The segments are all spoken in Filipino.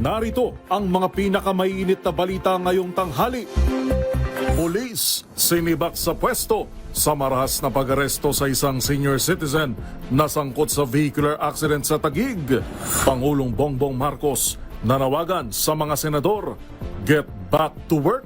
Narito ang mga pinakamainit na balita ngayong tanghali. Pulis sinibak sa pwesto sa marahas na pag-aresto sa isang senior citizen na sangkot sa vehicular accident sa Taguig. Pangulong Bongbong Marcos nanawagan sa mga senador, get back to work.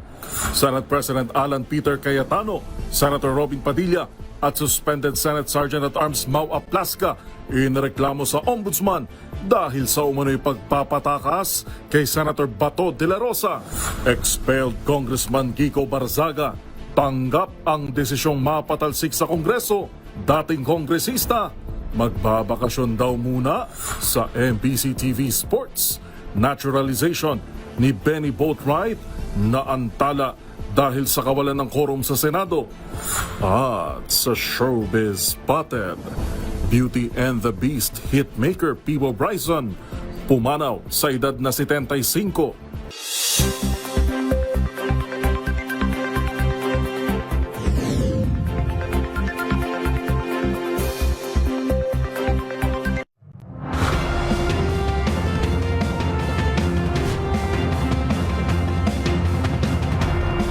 Senate President Alan Peter Cayetano, Senator Robin Padilla at suspended Senate Sergeant-at-Arms Mau Aplasca inireklamo sa Ombudsman dahil sa umano'y pagpapatakas kay Senator Bato de la Rosa. Expelled Congressman Kiko Barzaga tanggap ang desisyong mapatalsik sa Kongreso. Dating kongresista magbabakasyon daw muna sa MBC TV Sports. Naturalization ni Benny Boatwright na antala dahil sa kawalan ng quorum sa Senado. At sa showbiz spotted, Beauty and the Beast hitmaker Pivo Bryson pumanaw sa edad na 75.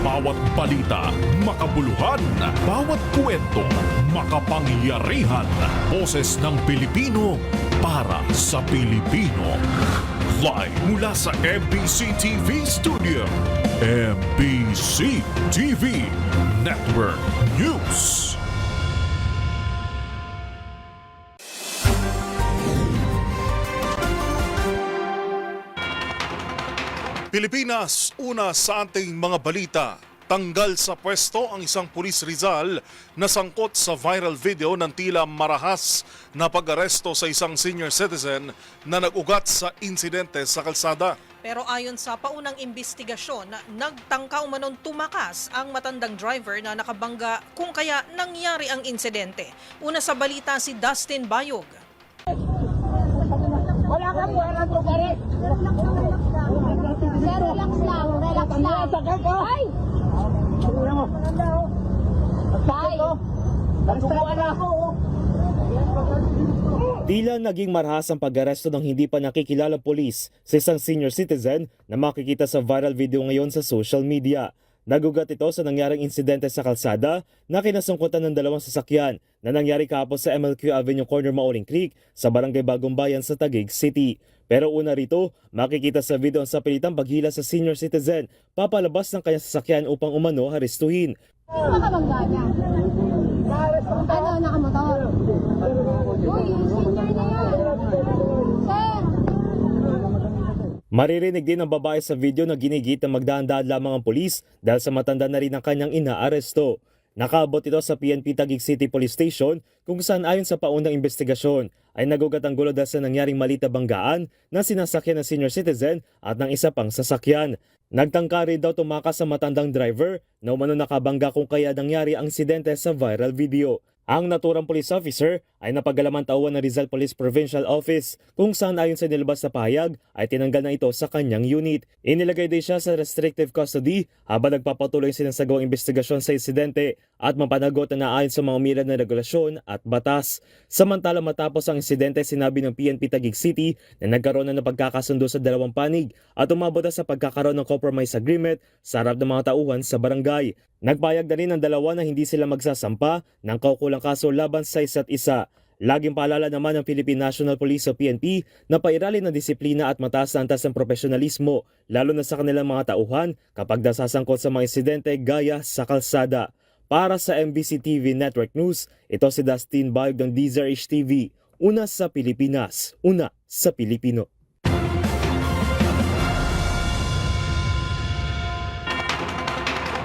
Bawat balita, makabuluhan. Bawat kwento, makapangyarihan. Boses ng Pilipino para sa Pilipino. Live mula sa MBC TV Studio. MBC TV Network News. Pilipinas, una sa ating mga balita. Tanggal sa pwesto ang isang pulis Rizal na sangkot sa viral video ng tila marahas na pag-aresto sa isang senior citizen na nag-ugat sa insidente sa kalsada. Pero ayon sa paunang investigasyon, nagtangka umanong tumakas ang matandang driver na nakabangga kung kaya nangyari ang insidente. Una sa balita si Dustin Bayog. Wala ka po, wala po, Garek. Relax lang, relax lang. Ay! Tingnan mo. Ay! Nagsubuan na ako. Tila naging marahas ang pag-aresto ng hindi pa nakikilalang pulis sa isang senior citizen na makikita sa viral video ngayon sa social media. Nagugat ito sa nangyaring insidente sa kalsada na kinasangkutan ng dalawang sasakyan na nangyari kahapon sa MLQ Avenue Corner Mauling Creek sa Barangay Bagong Bayan sa Taguig City. Pero una rito, makikita sa video ang sapilitang paghila sa senior citizen papalabas ng kanyang sasakyan upang umano haristuhin. Nakabangga niya. Ano, nakamotor? Uy, senior na yan. Sir! Maririnig din ang babae sa video na ginigit na magdahan-dahan lamang ang pulis dahil sa matanda na rin ang kanyang inaaresto. Nakaabot ito sa PNP Taguig City Police Station kung saan ayon sa paunang investigasyon ay nagugat ang gulo dahil sa nangyaring maliit na banggaan na sinasakyan ng senior citizen at ng isa pang sasakyan. Nagtangka rin daw tumakas sa matandang driver na umano nakabangga kung kaya nangyari ang insidente sa viral video. Ang naturang police officer ay napagalaman tauhan ng Rizal Police Provincial Office kung saan ayon sa nilabas na pahayag ay tinanggal na ito sa kanyang unit. Inilagay din siya sa restrictive custody habang nagpapatuloy ang sinasagawang investigasyon sa insidente at mapanagot na ayon sa mga umilag na regulasyon at batas. Samantala matapos ang insidente, sinabi ng PNP Taguig City na nagkaroon na ng pagkakasundo sa dalawang panig at umabot na sa pagkakaroon ng compromise agreement sa harap ng mga tauhan sa barangay. Nagpayag na rin ang dalawa na hindi sila magsasampa ng kaukulang kaso laban sa isa't isa. Laging paalala naman ng Philippine National Police o PNP na pairalin ng disiplina at mataas na antas ng profesionalismo lalo na sa kanilang mga tauhan kapag nasasangkot sa mga insidente gaya sa kalsada. Para sa MBC TV Network News, ito si Dustin Bayog ng DZRH TV. Una sa Pilipinas, una sa Pilipino.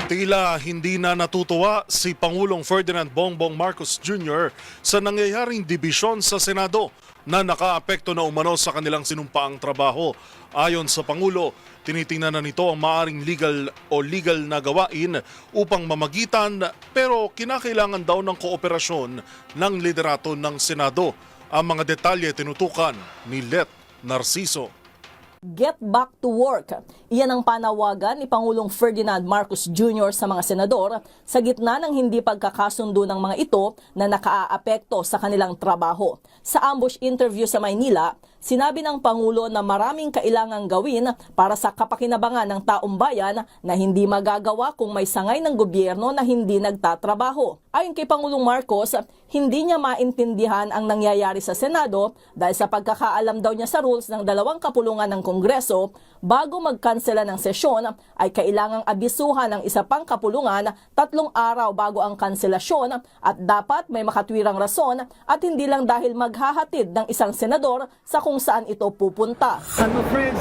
Tila hindi na natutuwa si Pangulong Ferdinand Bongbong Marcos Jr. sa nangyayaring dibisyon sa Senado na nakaapekto na umano sa kanilang sinumpaang trabaho. Ayon sa Pangulo, tinitingnan na nito ang maaring legal na gawain upang mamagitan pero kinakailangan daw ng kooperasyon ng liderato ng Senado. Ang mga detalye tinutukan ni Let Narciso. Get back to work. Iyan ang panawagan ni Pangulong Ferdinand Marcos Jr. sa mga senador sa gitna ng hindi pagkakasundo ng mga ito na nakaaapekto sa kanilang trabaho. Sa ambush interview sa Maynila, sinabi ng Pangulo na maraming kailangang gawin para sa kapakinabangan ng taong bayan na hindi magagawa kung may sangay ng gobyerno na hindi nagtatrabaho. Ayon kay Pangulong Marcos, hindi niya maintindihan ang nangyayari sa Senado dahil sa pagkakaalam daw niya sa rules ng 2 kapulungan ng Kongreso, bago magkansela ng sesyon ay kailangang abisuhan ng isa pang kapulungan 3 araw bago ang kanselasyon at dapat may makatwirang rason at hindi lang dahil maghahatid ng isang senador sa kung saan ito pupunta. I'm afraid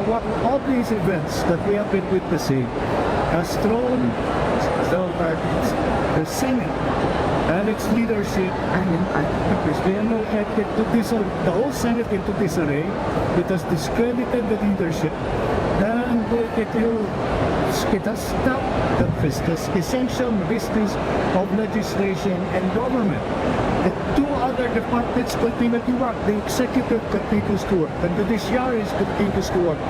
what all these events that we have been witnessing has thrown the Senate and its leadership the whole Senate into disarray. It has discredited the leadership and it has stopped the essential business of legislation and government. The 2 other departments continue to work. The executive continues to work, and the judiciary continues to work.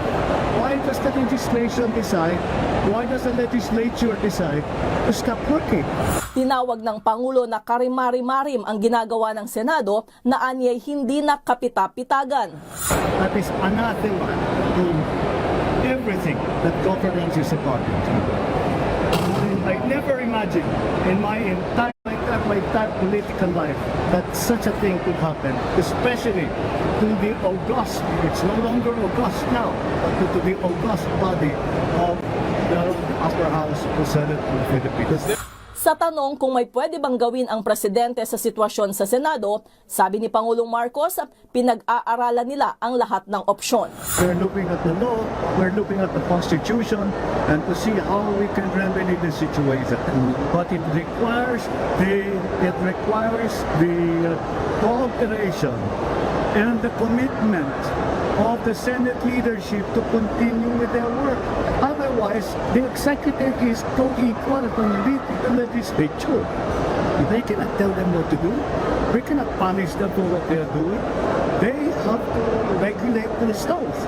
Why does the legislation decide? Why does the legislature decide to stop working? Tinawag ng Pangulo na karimari-marim ang ginagawa ng Senado na anyay hindi nakapita-pitagan. That is anathema to everything that governance is about. I never imagined in my entire political life that such a thing could happen, especially to the august, it's no longer august now, but to the august body of the upper house of the Senate of the Philippines. Sa tanong kung may pwede bang gawin ang presidente sa sitwasyon sa Senado, sabi ni Pangulong Marcos, pinag-aaralan nila ang lahat ng opsyon. We're looking at the law, we're looking at the Constitution, and to see how we can remedy the situation. But it requires the cooperation and the commitment of the Senate leadership to continue with their work. Otherwise, the executive is co-equal to the legislature. They cannot tell them what to do. We cannot punish them for what they are doing. They have to regulate themselves.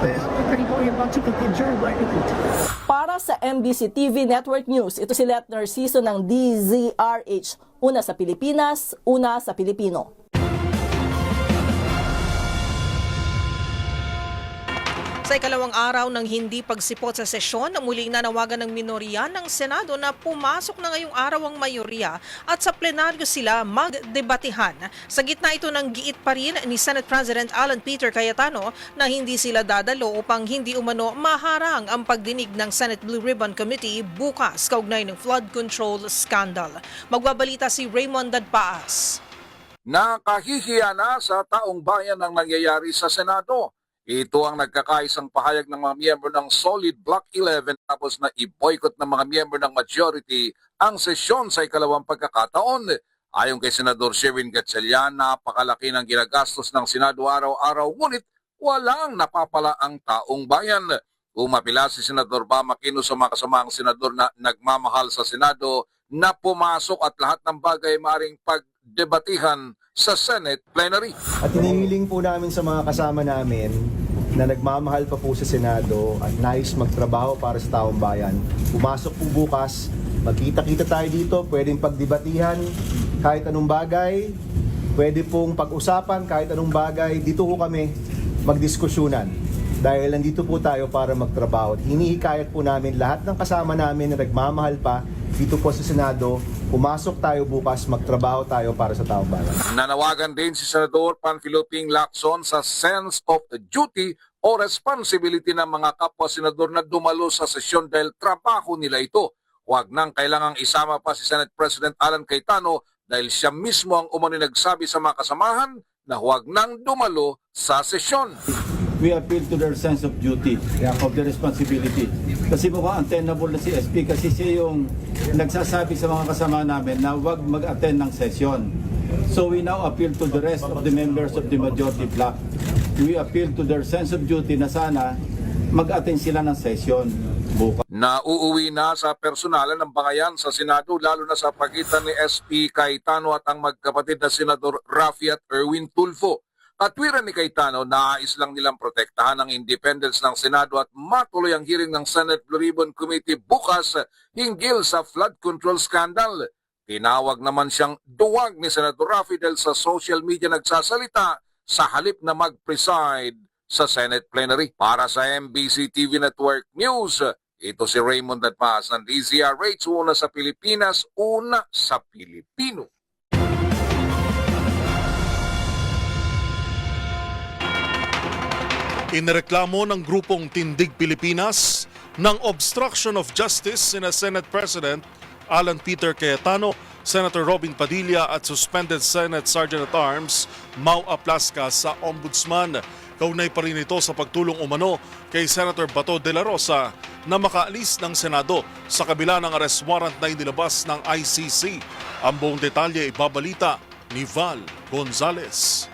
They have to bring going about to control regulation. Para sa MBC TV Network News, ito si Let Narciso ng DZRH. Una sa Pilipinas, una sa Pilipino. Sa ikalawang araw ng hindi pagsipot sa sesyon, muling nanawagan ng minorya ng Senado na pumasok na ngayong araw ang mayorya at sa plenaryo sila magdebatihan. Sa gitna ito ng giit pa rin ni Senate President Alan Peter Cayetano na hindi sila dadalo upang hindi umano maharang ang pagdinig ng Senate Blue Ribbon Committee bukas kaugnay ng flood control scandal. Magbabalita si Raymond Dadpaas. Nakahihiya na sa taong bayan ang nangyayari sa Senado. Ito ang nagkakaisang pahayag ng mga miyembro ng Solid Block 11 tapos na i-boycott ng mga miyembro ng majority ang sesyon sa ikalawang pagkakataon. Ayon kay Senador Sherwin Gatchalian, napakalaki ng ginagastos ng Senado araw-araw ngunit walang napapala ang taong bayan. Umapila si Senador Bam Aquino sa mga kasamaang senador na nagmamahal sa Senado na pumasok at lahat ng bagay maaaring pagdebatihan sa Senate plenary. At hinihiling po namin sa mga kasama namin na nagmamahal pa po sa Senado at nais magtrabaho para sa taong bayan. Pumasok po bukas, magkita-kita tayo dito, pwedeng pagdebatihan kahit anong bagay, pwede pong pag-usapan kahit anong bagay, dito po kami magdiskusyonan. Dahil nandito po tayo para magtrabaho. At hinihikayat po namin lahat ng kasama namin na nagmamahal pa dito po sa Senado, pumasok tayo bukas, magtrabaho tayo para sa taong bayan. Nanawagan din si Senador Panfilo Ping Lacson sa sense of duty o responsibility ng mga kapwa-senador na dumalo sa sesyon dahil trabaho nila ito. Huwag nang kailangang isama pa si Senate President Alan Cayetano dahil siya mismo ang umano'y nagsabi sa mga kasamahan na huwag nang dumalo sa sesyon. We appeal to their sense of duty, of their responsibility. Kasi mukhang untenable na si SP kasi siya yung nagsasabi sa mga kasama namin na huwag mag-attend ng session. So we now appeal to the rest of the members of the majority bloc. We appeal to their sense of duty na sana mag-attend sila ng session bukas. Nauuwi na sa personalan ng bangayan sa Senado lalo na sa pagitan ni SP Cayetano at ang magkapatid na Senador Raffy at Erwin Tulfo. Katwiran ni Cayetano, nais lang nilang protektahan ang independence ng Senado at matuloy ang hearing ng Senate Blue Ribbon Committee bukas hinggil sa flood control scandal. Tinawag naman siyang duwag ni Senator Raffy dahil sa social media nagsasalita sa halip na mag-preside sa Senate plenary. Para sa MBC TV Network News, ito si Raymond Dadmas ng DZRH, una sa Pilipinas, una sa Pilipino. Inireklamo ng grupong Tindig Pilipinas ng obstruction of justice sina Senate President Alan Peter Cayetano, Senator Robin Padilla at suspended Senate Sergeant-at-Arms Mau Aplasca sa Ombudsman. Kaunay pa rin ito sa pagtulong umano kay Senator Bato de la Rosa na makaalis ng Senado sa kabila ng arrest warrant na inilabas ng ICC. Ang buong detalye ibabalita ni Val Gonzales.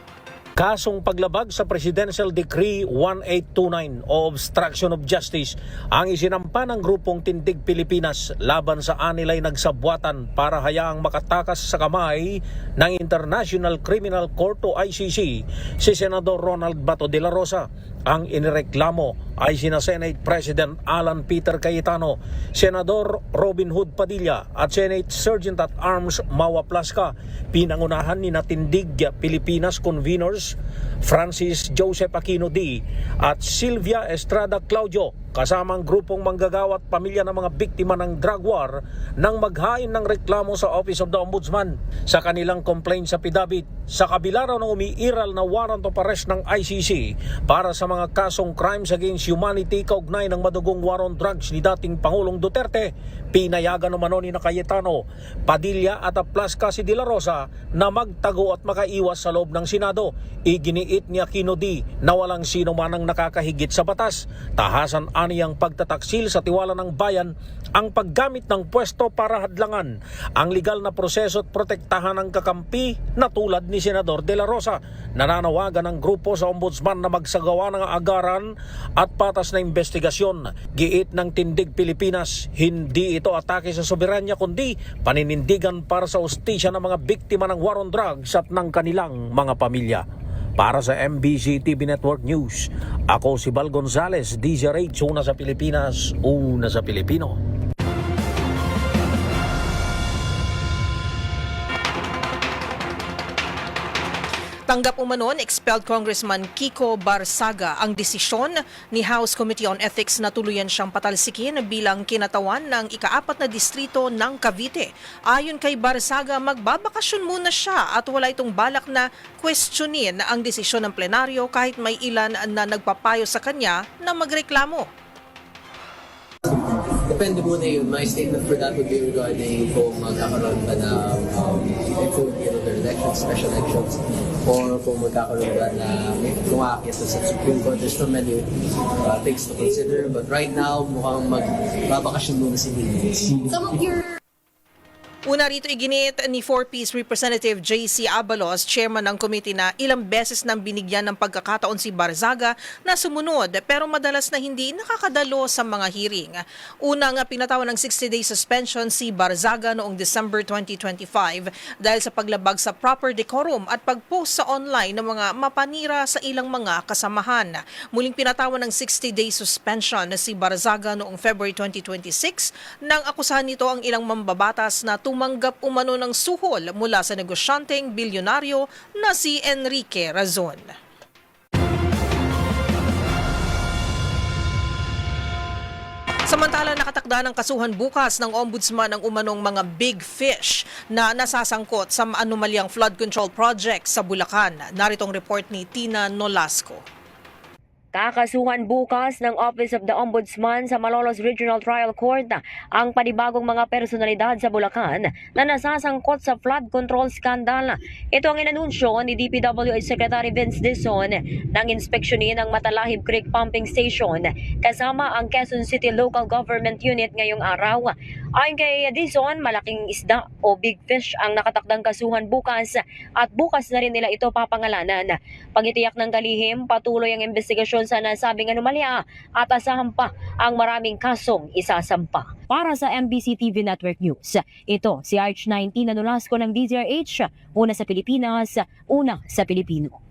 Kasong paglabag sa Presidential Decree 1829 o obstruction of justice ang isinampa ng grupong Tindig Pilipinas laban sa anilay nagsabwatan para hayaang makatakas sa kamay ng International Criminal Court o ICC si Senador Ronald Bato de la Rosa. Ang inireklamo ay sina Senate President Alan Peter Cayetano, Senador Robin Hood Padilla at Senate Sergeant-at-Arms Mau Aplasca. Pinangunahan ni Tindig Pilipinas conveners Francis Joseph Aquino D. at Sylvia Estrada Claudio kasamang grupong manggagawa at pamilya ng mga biktima ng drug war nang maghain ng reklamo sa Office of the Ombudsman sa kanilang complaint sa affidavit. Sa kabila raw ng umiiral na warrant of arrest ng ICC para sa mga kasong crimes against humanity kaugnay ng madugong war on drugs ni dating Pangulong Duterte, pinayagan umano ni Cayetano, Padilla at Aplasca si De La Rosa na magtago at makaiwas sa loob ng Senado. Iginiit ni Aquino D na walang sino man ang nakakahigit sa batas. Tahasan aniyang pagtataksil sa tiwala ng bayan ang paggamit ng pwesto para hadlangan ang legal na proseso at protektahan ng kakampi na tulad ni Senador De La Rosa. Nananawagan ng grupo sa Ombudsman na magsagawa ng agaran at patas na investigasyon. Giit ng Tindig Pilipinas, hindi ito atake sa soberanya kundi paninindigan para sa ustisya ng mga biktima ng war on drugs at ng kanilang mga pamilya. Para sa MBC TV Network News, ako si Val Gonzales, DZRH, una sa Pilipinas, una sa Pilipino. Tanggap umano ni expelled Congressman Kiko Barsaga ang desisyon ni House Committee on Ethics na tuluyan siyang patalsikin bilang kinatawan ng ika-4 na distrito ng Cavite. Ayon kay Barsaga, magbabakasyon muna siya at wala itong balak na questionin ang desisyon ng plenaryo kahit may ilan na nagpapayo sa kanya na magreklamo. Depende muna yun. My statement for that would be regarding kung magkakaroon ba na full elections, special elections, or kung magkakaroon ba na kung aakyat sa Supreme Court. There's so many things to consider. But right now, mukhang magbabakasyon muna si Nils. Some of your Una rito iginit ni 4Ps Representative JC Abalos, chairman ng committee, na ilang beses nang binigyan ng pagkakataon si Barzaga na sumunod pero madalas na hindi nakakadalo sa mga hearing. Unang pinatawan ng 60-day suspension si Barzaga noong December 2025 dahil sa paglabag sa proper decorum at pag-post sa online ng mga mapanira sa ilang mga kasamahan. Muling pinatawan ng 60-day suspension si Barzaga noong February 2026 nang akusahan nito ang ilang mambabatas na tumanggap umano ng suhol mula sa negosyanteng bilyonaryo na si Enrique Razon. Samantala, nakatakda ng kasuhan bukas ng Ombudsman ang umanong mga big fish na nasasangkot sa anomalyang flood control project sa Bulacan. Narito ang report ni Tina Nolasco. Kakasuhan bukas ng Office of the Ombudsman sa Malolos Regional Trial Court ang panibagong mga personalidad sa Bulacan na nasasangkot sa flood control scandal. Ito ang inanunsyo ni DPWH Secretary Vince Dizon nang inspeksyonin ang Matalahib Creek Pumping Station kasama ang Quezon City Local Government Unit ngayong araw. Ayon kay Dizon, malaking isda o big fish ang nakatakdang kasuhan bukas at bukas na rin nila ito papangalanan. Pagitiyak ng kalihim, patuloy ang investigasyon sa nasabing anomalya at asahan pa ang maraming kasong isasampa. Para sa MBC TV Network News, ito si Arch 19 na Nolasco ng DZRH, una sa Pilipinas, una sa Pilipino.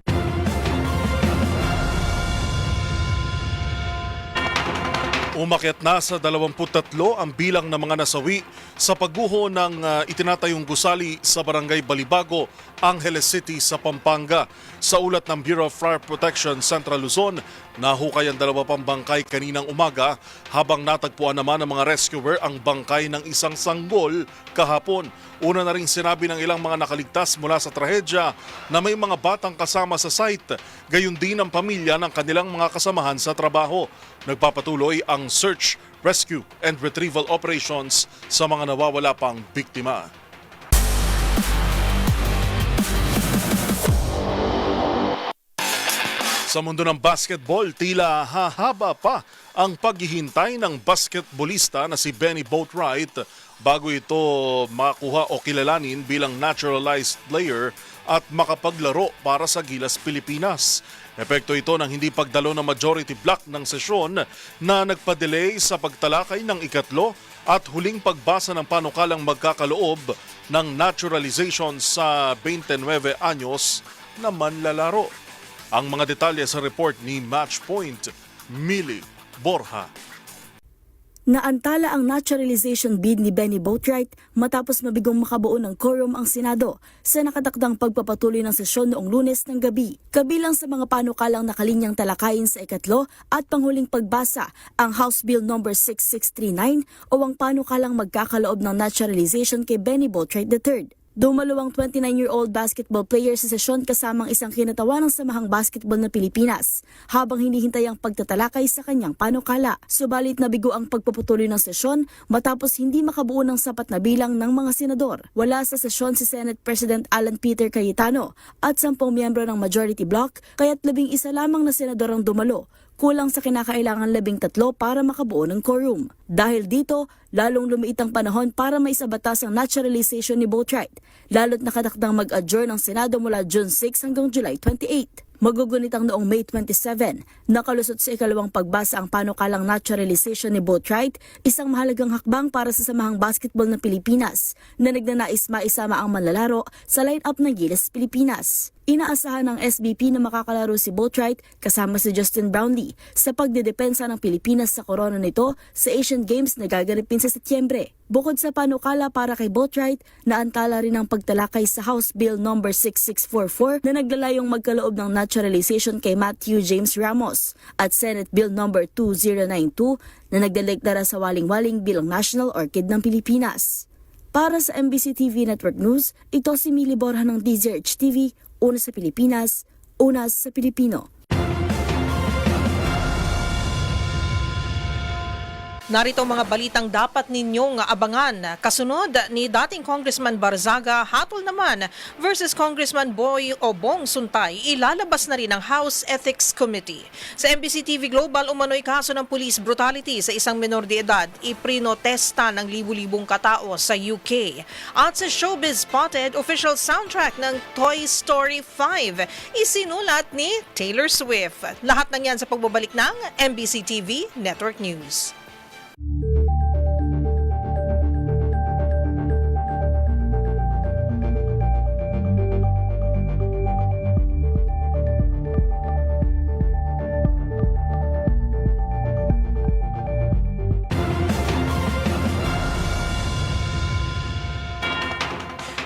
Umakyat na sa 23 ang bilang ng mga nasawi sa pagguho ng itinatayong gusali sa Barangay Balibago, Angeles City sa Pampanga. Sa ulat ng Bureau of Fire Protection Central Luzon, nahukay ang 2 pang bangkay kaninang umaga habang natagpuan naman ng mga rescuer ang bangkay ng isang sanggol kahapon. Una na rin sinabi ng ilang mga nakaligtas mula sa trahedya na may mga batang kasama sa site, gayon din ang pamilya ng kanilang mga kasamahan sa trabaho. Nagpapatuloy ang search, rescue and retrieval operations sa mga nawawala pang biktima. Sa mundo ng basketball, tila hahaba pa ang paghihintay ng basketballista na si Benny Boatwright bago ito makakuha o kilalanin bilang naturalized player at makapaglaro para sa Gilas Pilipinas. Epekto ito ng hindi pagdalo ng majority block ng sesyon na nagpa-delay sa pagtalakay ng ikatlo at huling pagbasa ng panukalang magkakaloob ng naturalization sa 29 anyos na manlalaro. Ang mga detalye sa report ni Matchpoint, Mili Borja. Naantala ang naturalization bid ni Benny Boatwright matapos mabigong makabuo ng quorum ang Senado sa nakatakdang pagpapatuloy ng sesyon noong Lunes ng gabi. Kabilang sa mga panukalang nakalinyang talakayin sa ikatlo at panghuling pagbasa ang House Bill No. 6639 o ang panukalang magkakaloob ng naturalization kay Benny Boatwright III. Dumalawang 29-year-old basketball player sa sesyon kasamang isang kinatawan ng Samahang Basketball ng Pilipinas habang hinihintay ang pagtatalakay sa kanyang panukala. Subalit nabigo ang pagpaputuloy ng sesyon matapos hindi makabuo ng sapat na bilang ng mga senador. Wala sa sesyon si Senate President Alan Peter Cayetano at 10 miyembro ng majority bloc kaya't 11 lamang na senador ang dumalo. Kulang sa kinakailangan 13 para makabuo ng quorum. Dahil dito, lalong lumiit ang panahon para maisabatas ang naturalization ni Boatwright, lalo't nakatakdang mag-adjourn ang Senado mula June 6 hanggang July 28. Magugunit ang noong May 27. Nakalusot sa ikalawang pagbasa ang panukalang naturalization ni Boatwright, isang mahalagang hakbang para sa Samahang Basketball ng Pilipinas na nagnanais maisama ang manlalaro sa line-up ng Gilas Pilipinas. Inaasahan ng SBP na makakalaro si Boatwright kasama si Justin Brownlee sa pagdedepensa ng Pilipinas sa korona nito sa Asian Games na gaganapin sa Setyembre. Bukod sa panukala para kay Boatwright, naantala rin ang pagtalakay sa House Bill No. 6644 na naglalayong magkaloob ng naturalization kay Matthew James Ramos at Senate Bill No. 2092 na nagdedeklara sa waling-waling bilang National Orchid ng Pilipinas. Para sa MBC TV Network News, ito si Mili Borja ng DZRH TV, una sa Pilipinas, una sa Pilipino. Narito ang mga balitang dapat ninyong abangan. Kasunod ni dating Congressman Barzaga, hatol naman versus Congressman Bong Suntay, ilalabas na rin ng House Ethics Committee. Sa MBC TV Global, umano'y kaso ng police brutality sa isang menor de edad, iprinotesta ng libu-libong katao sa UK. At sa Showbiz Spotted, official soundtrack ng Toy Story 5, isinulat ni Taylor Swift. Lahat ng yan sa pagbabalik ng MBC TV Network News.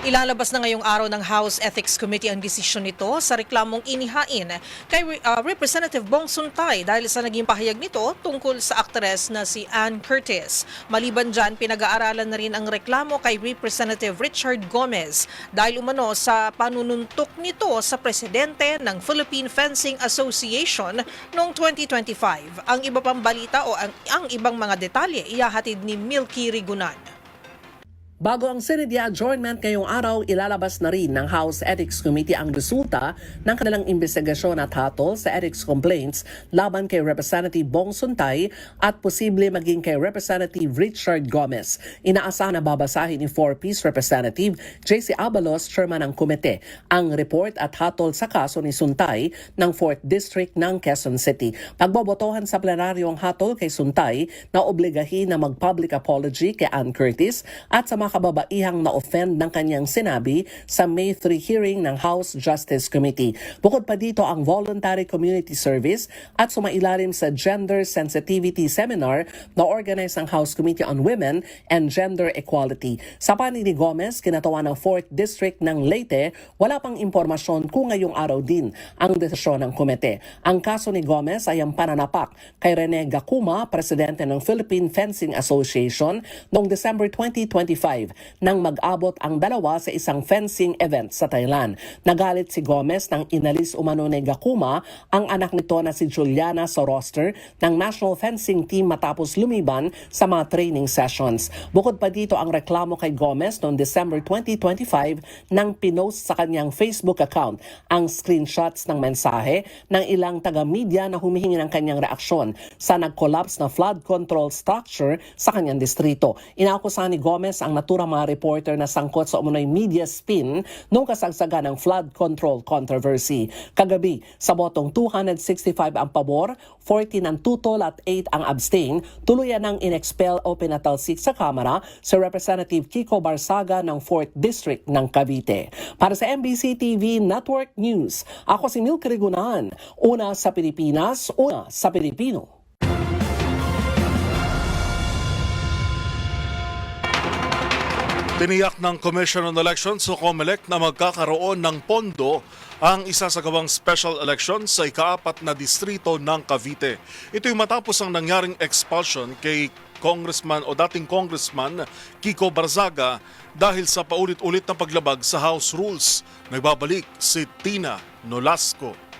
Ilalabas na ngayong araw ng House Ethics Committee ang desisyon nito sa reklamong inihain kay Representative Bong Suntay dahil sa naging pahayag nito tungkol sa aktres na si Ann Curtis. Maliban dyan, pinag-aaralan na rin ang reklamo kay Representative Richard Gomez dahil umano sa panununtok nito sa presidente ng Philippine Fencing Association noong 2025. Ang iba pang balita o ang ibang mga detalye ihahatid ni Milky Rigunan. Bago ang Senate adjournment ngayong araw, ilalabas na rin ng House Ethics Committee ang resulta ng kanilang investigasyon at hatol sa ethics complaints laban kay Representative Bong Suntay at posible maging kay Representative Richard Gomez. Inaasahan na babasahin ni 4-piece Representative JC Abalos, chairman ng komite, ang report at hatol sa kaso ni Suntay ng 4th District ng Quezon City. Pagbobotohan sa plenaryo ang hatol kay Suntay na obligahin na mag-public apology kay Ann Curtis at sa mga mga kababaihang na-offend ng kanyang sinabi sa May 3 hearing ng House Justice Committee. Bukod pa dito ang voluntary community service at sumailalim sa gender sensitivity seminar na organize ng House Committee on Women and Gender Equality. Sa panig ni Gomez, kinatawa ng 4th District ng Leyte, wala pang impormasyon kung ngayong araw din ang desisyon ng komite. Ang kaso ni Gomez ay ang pananapak kay Rene Gacuma, presidente ng Philippine Fencing Association, noong December 2025 nang mag-abot ang dalawa sa isang fencing event sa Thailand. Nagalit si Gomez nang inalis umano ni Gacuma ang anak nito na si Juliana sa roster ng National Fencing Team matapos lumiban sa mga training sessions. Bukod pa dito ang reklamo kay Gomez noong December 2025 nang pinost sa kanyang Facebook account ang screenshots ng mensahe ng ilang taga-media na humihingi ng kanyang reaksyon sa nag-collapse na flood control structure sa kanyang distrito. Inaakusahan ni Gomez ang naturang mga reporter na sangkot sa umunoy media spin noong kasagsagan ng flood control controversy. Kagabi, sa botong 265 ang pabor, 14 ang tutol at 8 ang abstain, tuluyan ng inexpel o pinatalsik sa Kamara si Representative Kiko Barsaga ng 4th District ng Cavite. Para sa MBC TV Network News, ako si Milk Rigunan. Una sa Pilipinas, una sa Pilipino. Tiniyak ng Commission on Elections o COMELEC na magkakaroon ng pondo ang isasagawang special election sa ika-4 na distrito ng Cavite. Ito'y matapos ang nangyaring expulsion kay Congressman o dating Congressman Kiko Barzaga dahil sa paulit-ulit na paglabag sa House Rules. Nagbabalik si Tina Nolasco.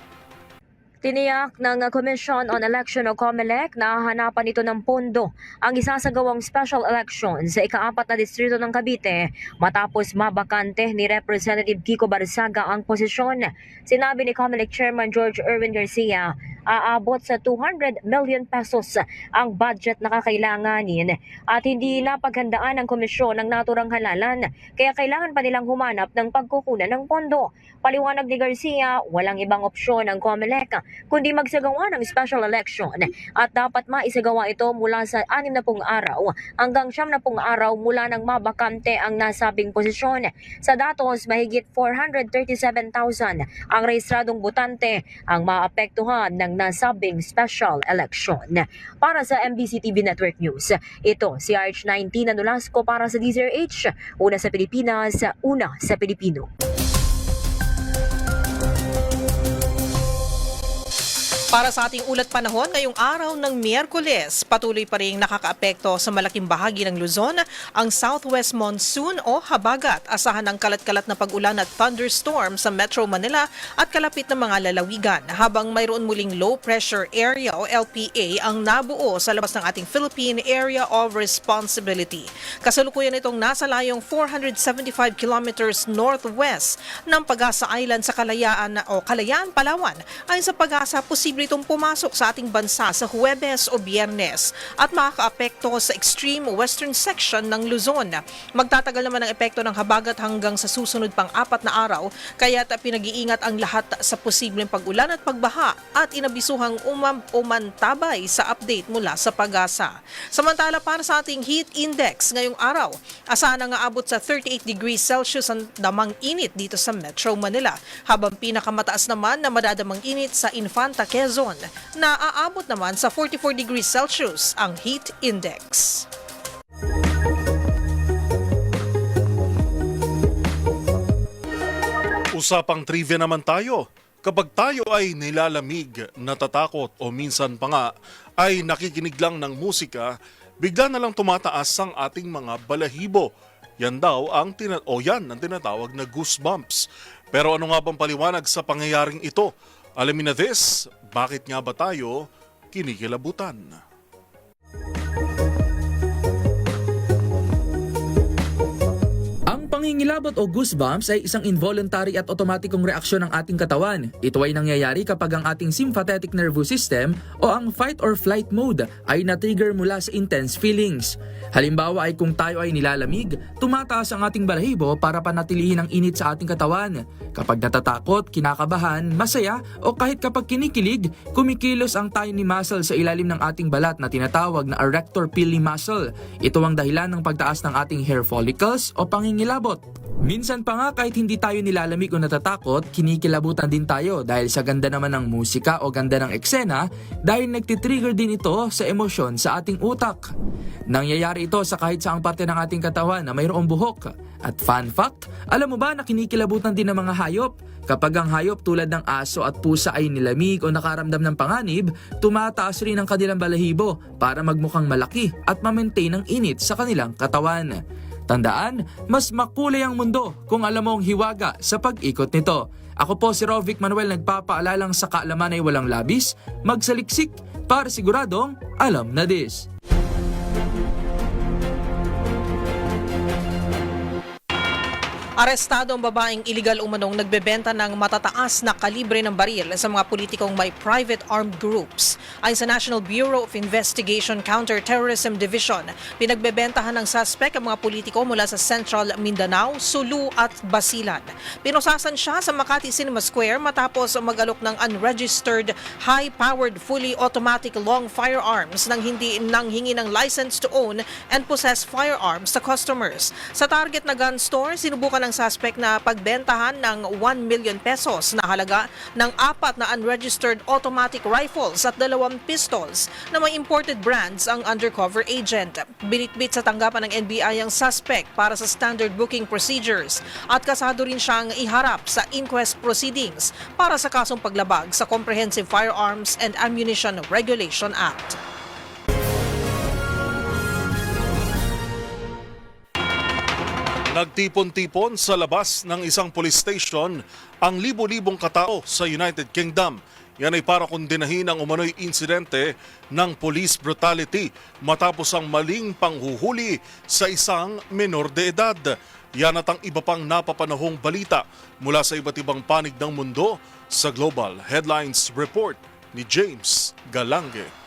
Tiniyak ng Commission on Election o COMELEC na hahanapan ito ng pondo ang isasagawang special election sa ika-4 na distrito ng Cavite matapos mabakante ni Representative Kiko Barzaga ang posisyon. Sinabi ni COMELEC Chairman George Erwin Garcia, aabot sa 200 million pesos ang budget na kakailanganin at hindi napaghandaan ng komisyon ng naturang halalan kaya kailangan pa nilang humanap ng pagkukunan ng pondo. Paliwanag ni Garcia, walang ibang opsyon ang COMELEC kundi magsagawa ng special election at dapat maisagawa ito mula sa 60 araw hanggang 90 araw mula nang mabakante ang nasabing posisyon. Sa datos, mahigit 437,000 ang rehistradong botante ang maapektuhan ng nasabing special election. Para sa MBC TV Network News, ito si RH19 na Nolasco para sa DZRH, una sa Pilipinas, una sa Pilipino. Para sa ating ulat panahon ngayong araw ng Miyerkules, patuloy pa rin nakakaapekto sa malaking bahagi ng Luzon ang southwest monsoon o habagat. Asahan ng kalat-kalat na pag-ulan at thunderstorm sa Metro Manila at kalapit na mga lalawigan. Habang mayroon muling low pressure area o LPA ang nabuo sa labas ng ating Philippine Area of Responsibility. Kasalukuyan itong nasa layong 475 kilometers northwest ng Pag-asa Island sa Kalayaan o Kalayaan, Palawan. Ayon sa Pag-asa, posible itong pumasok sa ating bansa sa Huwebes o Biyernes at makakaapekto sa extreme western section ng Luzon. Magtatagal naman ang epekto ng habagat hanggang sa susunod pang 4 na araw, kaya pinag-iingat ang lahat sa posibleng pag-ulan at pagbaha at inabisuhang umantabay sa update mula sa Pag-asa. Samantala, para sa ating heat index ngayong araw, asahan na aabot sa 38 degrees Celsius ang damang init dito sa Metro Manila, habang pinakamataas naman na madadamang init sa Infanta, Quezon, na aabot naman sa 44 degrees Celsius ang heat index. Usapang trivia naman tayo. Kapag tayo ay nilalamig, natatakot o minsan pa nga ay nakikinig lang ng musika, bigla na lang tumataas ang ating mga balahibo. Yan daw ang tinatawag na goosebumps. Pero ano nga bang paliwanag sa pangyayaring ito? Alamin na this, bakit nga ba tayo kinikilabutan? Ang pangingilabot o goosebumps ay isang involuntary at otomatikong reaksyon ng ating katawan. Ito ay nangyayari kapag ang ating sympathetic nervous system o ang fight or flight mode ay na-trigger mula sa intense feelings. Halimbawa ay kung tayo ay nilalamig, tumataas ang ating balahibo para panatilihin ang init sa ating katawan. Kapag natatakot, kinakabahan, masaya o kahit kapag kinikilig, kumikilos ang tiny muscle sa ilalim ng ating balat na tinatawag na arrector pili muscle. Ito ang dahilan ng pagtaas ng ating hair follicles o pangingilabot. Minsan pa nga kahit hindi tayo nilalamig o natatakot, kinikilabutan din tayo dahil sa ganda naman ng musika o ganda ng eksena dahil nagtitrigger din ito sa emosyon sa ating utak. Nangyayari ito sa kahit saang parte ng ating katawan na mayroong buhok. At fun fact, alam mo ba na kinikilabutan din ng mga hayop? Kapag ang hayop tulad ng aso at pusa ay nilamig o nakaramdam ng panganib, tumataas rin ang kanilang balahibo para magmukhang malaki at ma-maintain ang init sa kanilang katawan. Tandaan, mas makulay ang mundo kung alam mo ang hiwaga sa pag-ikot nito. Ako po si Rovic Manuel, nagpapaalalang sa kaalaman ay walang labis, magsaliksik para siguradong alam na this. Arestado ang babaeng iligal umanong nagbebenta ng matataas na kalibre ng baril sa mga politikong may private armed groups. Ayon sa National Bureau of Investigation Counter-Terrorism Division, pinagbebentahan ng suspect ang mga politiko mula sa Central Mindanao, Sulu at Basilan. Pinusasan siya sa Makati Cinema Square matapos mag-alok ng unregistered, high-powered, fully automatic long firearms nang hindi nanghingi ng license to own and possess firearms sa customers. Sa target na gun store, sinubukan ng suspect na pagbentahan ng 1 million pesos na halaga ng 4 na unregistered automatic rifles at 2 pistols na may imported brands ang undercover agent. Binitbit sa tanggapan ng NBI ang suspect para sa standard booking procedures at kasado rin siyang iharap sa inquest proceedings para sa kasong paglabag sa Comprehensive Firearms and Ammunition Regulation Act. Nagtipon-tipon sa labas ng isang police station ang libo-libong katao sa United Kingdom. Yan ay para kondenahin ang umano'y insidente ng police brutality matapos ang maling panghuhuli sa isang menor de edad. Yan at ang iba pang napapanahong balita mula sa iba't ibang panig ng mundo sa Global Headlines Report ni James Galange.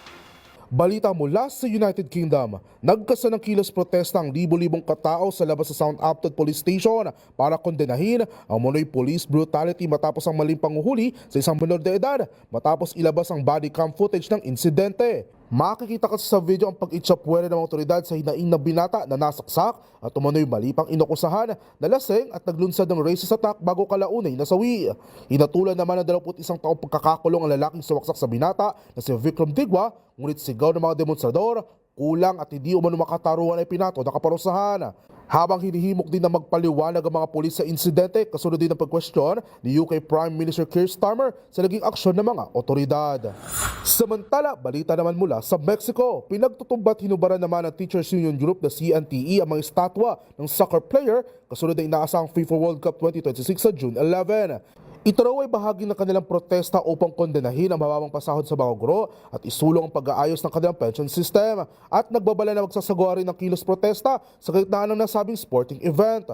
Balita mula sa United Kingdom, nagkasa ng kilos protesta ang libo-libong katao sa labas sa Southampton Police Station para kondenahin ang umano'y police brutality matapos ang maling panghuhuli sa isang menor de edad matapos ilabas ang body cam footage ng insidente. Makikita kasi sa video ang pag-itsapuwera ng mga otoridad sa hinaing na binata na nasaksak at umano'y mali pang inokusahan na laseng at naglunsad ng racist attack bago kalaunay nasawi. Hinatulan naman ng 21 taong pagkakakulong ang lalaking suwaksak sa binata na si Vikram Digwa, ngunit sigaw ng mga demonstrador, kulang at hindi umano makataruhan ay pinato na kaparusahan. Habang hinihimok din na magpaliwanag ang mga pulis sa insidente, kasunod din ng pagkwestiyon ni UK Prime Minister Keir Starmer sa naging aksyon ng mga otoridad. Samantala, balita naman mula sa Mexico, pinagtutumbat hinubaran naman ng Teachers Union Group na CNTE ang mga estatwa ng soccer player kasunod na inaasang FIFA World Cup 2026 sa June 11. Ito raw ay bahagi ng kanilang protesta upang kondenahin ang mababang pasahod sa mga guro at isulong ang pag-aayos ng kanilang pension system at nagbabala na magsasagawa rin ng kilos protesta sa gitnaan ng nasabing sporting event.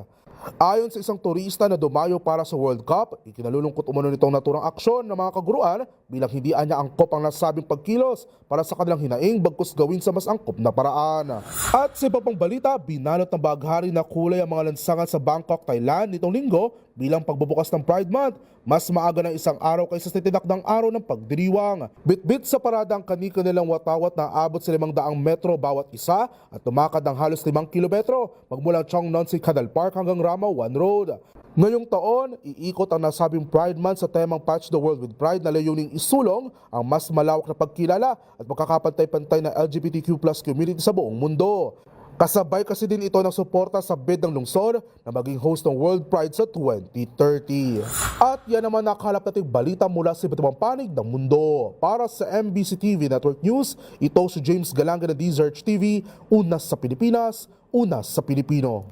Ayon sa isang turista na dumayo para sa World Cup, ikinalulungkot umano nitong naturang aksyon ng mga kaguruan bilang hindi anya angkop ang nasabing pagkilos para sa kanilang hinaing bagkus gawin sa mas angkop na paraan. At sa iba pang balita, binalot ng baghari na kulay ang mga lansangan sa Bangkok, Thailand nitong linggo bilang pagbubukas ng Pride Month. Mas maaga ng isang araw kaysa sa tinakdang araw ng pagdiriwang. Bit-bit sa parada ang kani-kanilang watawat na abot sa 500 metro bawat isa at tumakad ng halos 5 kilometro magmula Chongnon Canal Park hanggang Rama One Road. Ngayong taon, iikot ang nasabing Pride Month sa temang Patch the World with Pride na layuning isulong ang mas malawak na pagkilala at pagkakapantay-pantay na LGBTQ+ community sa buong mundo. Kasabay kasi din ito ng suporta sa bid ng lungsod na maging host ng World Pride sa 2030. At yan naman nakakalap nating balita mula sa iba't ibang panig ng mundo. Para sa MBC TV Network News, ito si James Galanga na DZRH TV, una sa Pilipinas, una sa Pilipino.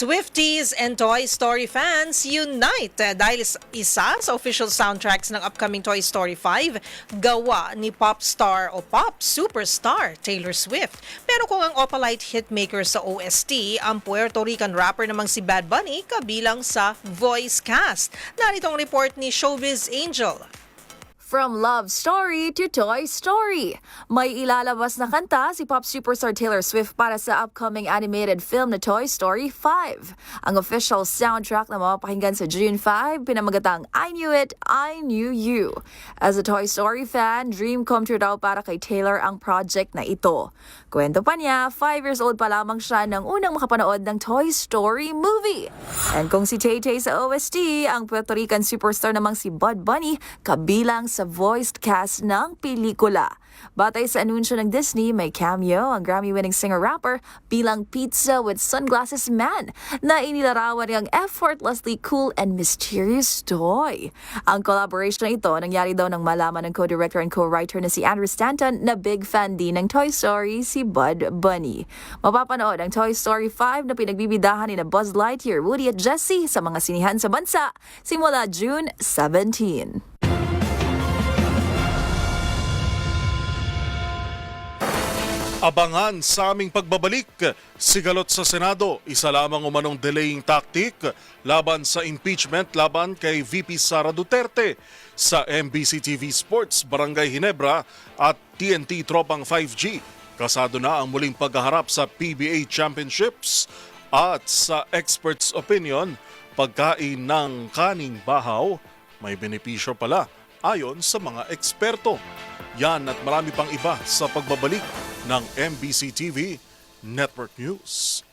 Swifties and Toy Story fans unite dahil isa sa official soundtracks ng upcoming Toy Story 5 gawa ni pop star o pop superstar Taylor Swift. Pero kung ang Opalite hitmaker sa OST, ang Puerto Rican rapper namang si Bad Bunny kabilang sa voice cast. Narito ang report ni Showbiz Angel. From love story to Toy Story, may ilalabas na kanta si pop superstar Taylor Swift para sa upcoming animated film na Toy Story 5. Ang official soundtrack na mapapakinggan sa June 5, pinamagatang I Knew It, I Knew You. As a Toy Story fan, dream come true daw para kay Taylor ang project na ito. Kwento pa niya, 5 years old pa lamang siya nang unang makapanood ng Toy Story movie. And kung si Tay-Tay sa OST, ang Puerto Rican superstar namang si Bad Bunny kabilang sa voiced cast ng pelikula. Batay sa anunsyo ng Disney, may cameo ang Grammy-winning singer-rapper bilang Pizza with Sunglasses Man na inilarawan niyang effortlessly cool and mysterious toy. Ang collaboration na ito nangyari daw nang malaman ng co-director and co-writer na si Andrew Stanton na big fan din ng Toy Story si Bad Bunny. Mapapanood ang Toy Story 5 na pinagbibidahan ni na Buzz Lightyear, Woody at Jessie sa mga sinihan sa bansa simula June 17. Abangan sa aming pagbabalik. Sigalot sa Senado, isa lamang umanong delaying tactic laban sa impeachment laban kay VP Sara Duterte. Sa MBC TV Sports, Barangay Ginebra at TNT Tropang 5G. Kasado na ang muling paghaharap sa PBA Championships at sa experts' opinion, pagkain ng kaning bahaw may benepisyo pala ayon sa mga eksperto. Yan at marami pang iba sa pagbabalik ng MBC TV Network News.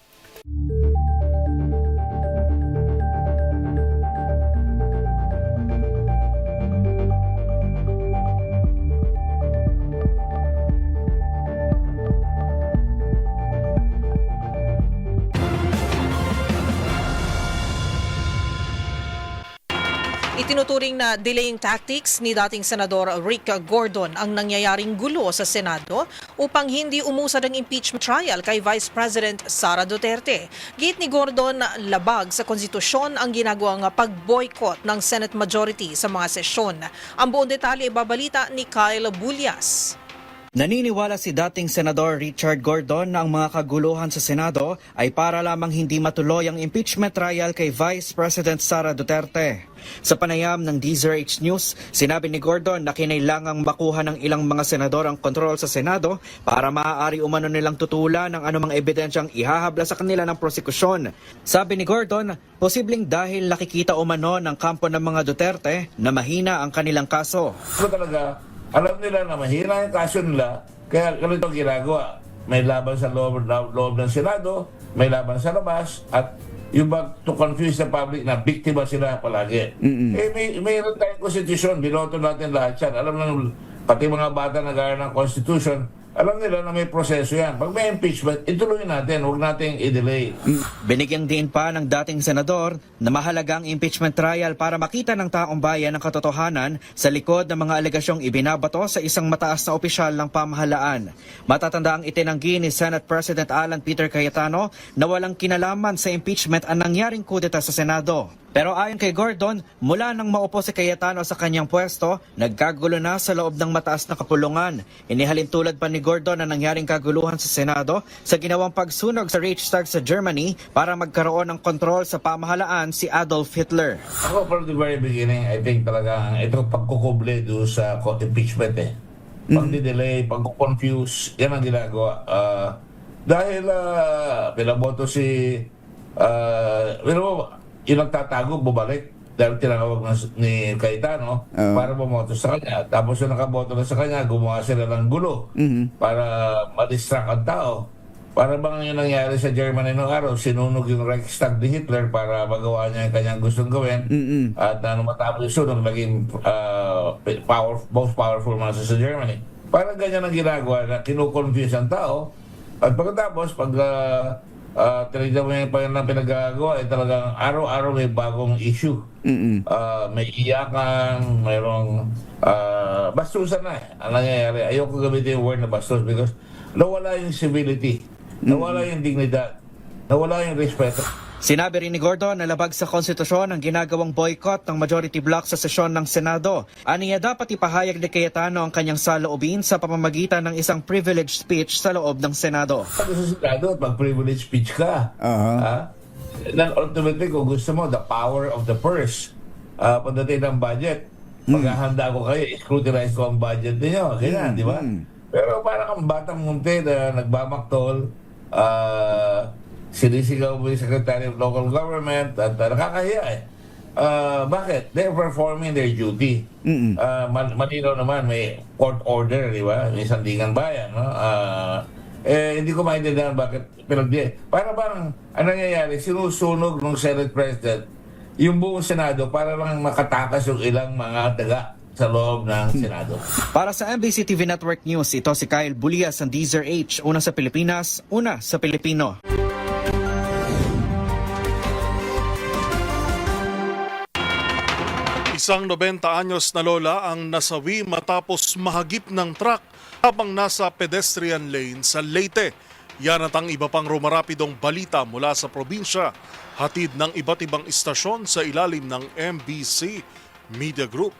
Itinuturing na delaying tactics ni dating Senador Rick Gordon ang nangyayaring gulo sa Senado upang hindi umusad ang impeachment trial kay Vice President Sara Duterte. Gate ni Gordon, labag sa konstitusyon ang ginagawang pag-boycott ng Senate majority sa mga sesyon. Ang buong detalye ibabalita ni Kyle Bulyas. Naniniwala si dating Senador Richard Gordon na ang mga kaguluhan sa Senado ay para lamang hindi matuloy ang impeachment trial kay Vice President Sara Duterte. Sa panayam ng DZRH News, sinabi ni Gordon na kinailangang makuha ng ilang mga senador ang kontrol sa Senado para maaari umano nilang tutulan ng anumang ebidensyang ihahabla sa kanila ng prosekusyon. Sabi ni Gordon, posibleng dahil nakikita umano ng kampo ng mga Duterte na mahina ang kanilang kaso. Alam nila na mahina yung kaso nila, kaya ganito ginagawa. May laban sa loob ng Senado, may laban sa labas, at yung to confuse the public na biktima sila palagi. Mayroon tayong konstitusyon, binoto natin lahat yan. Alam na, pati mga bata na gaya ng konstitusyon, alam nila na may proseso yan. Pag may impeachment, ituloy natin, huwag nating i-delay. Binigyang diin pa ng dating senador na mahalagang impeachment trial para makita ng taong bayan ang katotohanan sa likod ng mga alegasyong ibinabato sa isang mataas na opisyal ng pamahalaan. Matatanda ang itinanggi ni Senate President Alan Peter Cayetano na walang kinalaman sa impeachment ang nangyaring kudeta sa Senado. Pero ayon kay Gordon, mula nang maupo si Cayetano sa kanyang pwesto, nagkagulo na sa loob ng mataas na kapulungan. Inihalin tulad pa ni Gordon na nangyaring kaguluhan sa Senado sa ginawang pagsunog sa Reichstag sa Germany para magkaroon ng kontrol sa pamahalaan si Adolf Hitler. Ako from the very beginning, I think talaga itong pagkukuble doon sa impeachment Pag-delay, pag-confuse, yan ang ginagawa. Dahil pinaboto si yung nagtatago, bumalik dahil tinawag ni Cayetano para bumoto sa kanya. Tapos yung nakaboto na sa kanya, gumawa sila ng gulo para ma-distract ang tao. Para bang yung nangyari sa Germany noong araw, sinunog yung Reichstag ni Hitler para magawa niya yung kanyang gustong gawin. At matapos yung sunog, naging most powerful man sa Germany. Parang ganyan ang ginagawa na kinukonfuse ang tao. At pagkatapos, pag tinignan mo yung pinagagawa, talagang araw-araw may bagong issue. May iyakan, mayroong bastusan na ang nangyayari. Ayoko gamitin yung word na bastos because nawala yung civility, nawala yung dignidad, nawala yung respeto. Sinabi rin ni Gordon na labag sa konstitusyon ang ginagawang boycott ng majority bloc sa sesyon ng Senado. Aniya dapat ipahayag ni Cayetano ang kanyang saloobin sa pamamagitan ng isang privilege speech sa loob ng Senado. Sa Senado, mag-privilege speech ka. Then ultimately, kung gusto mo, the power of the purse, pagdating ng budget, maghahanda ko kayo, scrutinize ko ang budget niyo. Ganyan, di ba? Pero parang ang batang munti na nagbamaktol, sinisigaw mo yung Secretary of Local Government at nakakahiya eh. Bakit? They're performing their duty. Malinaw naman, may court order, di ba? May sandingan bayan, no? Hindi ko maintindihan bakit para bang, ang nangyayari, sinusunog ng Senate President yung buong Senado para lang makatakas yung ilang mga daga sa loob ng Senado. Para sa MBC TV Network News, ito si Kyle Bulias ng Deezer H. Una sa Pilipinas, una sa Pilipino. Isang 90 anyos na lola ang nasawi matapos mahagip ng truck habang nasa pedestrian lane sa Leyte. Yan at ang iba pang rumarapidong balita mula sa probinsya, hatid ng iba't ibang istasyon sa ilalim ng MBC Media Group.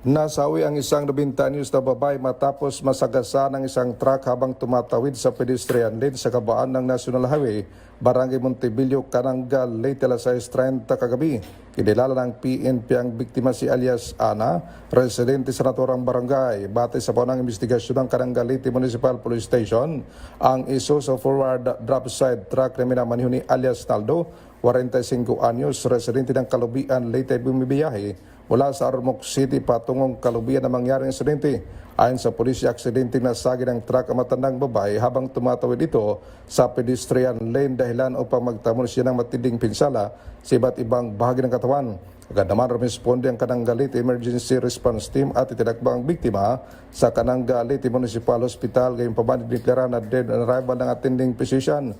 Nasawi ang isang 90 anyos na babae matapos masagasa ng isang truck habang tumatawid sa pedestrian lane sa kabaan ng National Highway, Barangay Montebello, Canangal, Leyte, alas 6:30 kagabi. Kinilala ng PNP ang biktima si alias Ana, residente sa naturang barangay. Batay sa paunang investigasyon ng Canangal Leyte Municipal Police Station, ang Isuzu forward drop side truck na minamaneho ni alias Naldo, 45 anyos, residente ng Kalubian, Leyte, bumibiyahe mula sa Ormoc City patungong Kalubian na mangyaring insidente. Ayon sa pulisya, aksidente na sagi ng truck ang matandang babae habang tumatawid ito sa pedestrian lane dahilan upang magtamon siya ng matinding pinsala sa iba't ibang bahagi ng katawan. Agad naman rumisponde ang Canangal Leyte Emergency Response Team at itinakbo ang biktima sa Canangal Leyte Municipal Hospital, gayong pa dineklara na dead on arrival ng attending physician.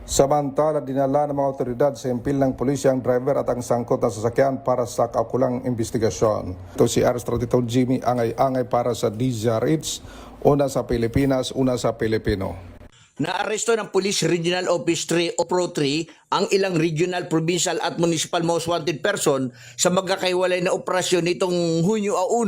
Samantala, dinala ng mga otoridad sa impil ng pulisya ang driver at ang sangkot na sasakyan para sa kaukulang investigasyon. Ito si Aristotle Jimmy Angay-Angay para sa DZRH, una sa Pilipinas, una sa Pilipino. Naaresto ng Police Regional Office 3 o Pro 3 ang ilang regional, provincial at municipal most wanted person sa magkakaiwalay na operasyon nitong Hunyo 1